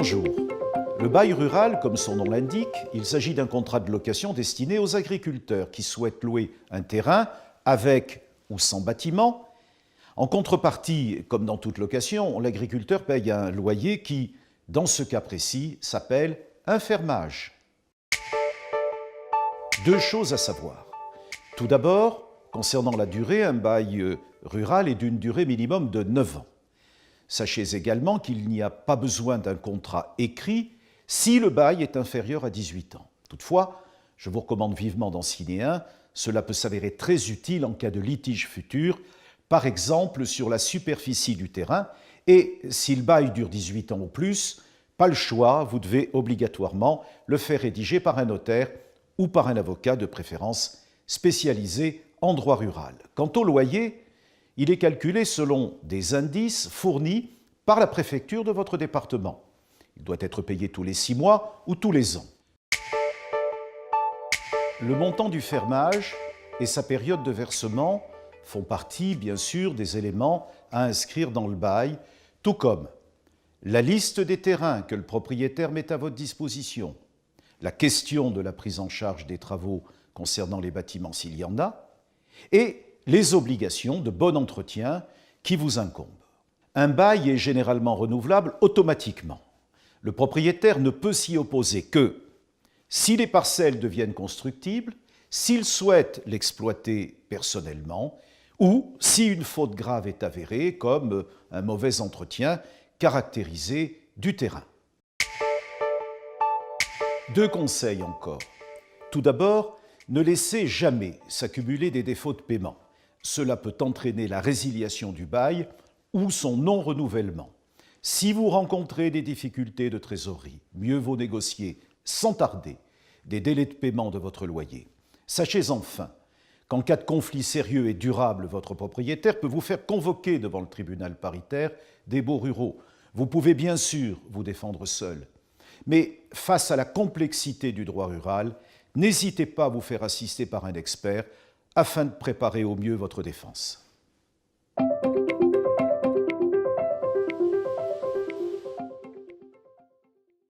Bonjour. Le bail rural, comme son nom l'indique, il s'agit d'un contrat de location destiné aux agriculteurs qui souhaitent louer un terrain avec ou sans bâtiment. En contrepartie, comme dans toute location, l'agriculteur paye un loyer qui, dans ce cas précis, s'appelle un fermage. Deux choses à savoir. Tout d'abord, concernant la durée, un bail rural est d'une durée minimum de 9 ans. Sachez également qu'il n'y a pas besoin d'un contrat écrit si le bail est inférieur à 18 ans. Toutefois, je vous recommande vivement d'en signer un. Cela peut s'avérer très utile en cas de litige futur, par exemple sur la superficie du terrain. Et si le bail dure 18 ans ou plus, pas le choix, vous devez obligatoirement le faire rédiger par un notaire ou par un avocat de préférence spécialisé en droit rural. Quant au loyer, il est calculé selon des indices fournis par la préfecture de votre département. Il doit être payé tous les 6 mois ou tous les ans. Le montant du fermage et sa période de versement font partie, bien sûr, des éléments à inscrire dans le bail, tout comme la liste des terrains que le propriétaire met à votre disposition, la question de la prise en charge des travaux concernant les bâtiments s'il y en a, et les obligations de bon entretien qui vous incombent. Un bail est généralement renouvelable automatiquement. Le propriétaire ne peut s'y opposer que si les parcelles deviennent constructibles, s'il souhaite l'exploiter personnellement ou si une faute grave est avérée, comme un mauvais entretien caractérisé du terrain. Deux conseils encore. Tout d'abord, ne laissez jamais s'accumuler des défauts de paiement. Cela peut entraîner la résiliation du bail ou son non-renouvellement. Si vous rencontrez des difficultés de trésorerie, mieux vaut négocier sans tarder des délais de paiement de votre loyer. Sachez enfin qu'en cas de conflit sérieux et durable, votre propriétaire peut vous faire convoquer devant le tribunal paritaire des baux ruraux. Vous pouvez bien sûr vous défendre seul, mais face à la complexité du droit rural, n'hésitez pas à vous faire assister par un expert afin de préparer au mieux votre défense.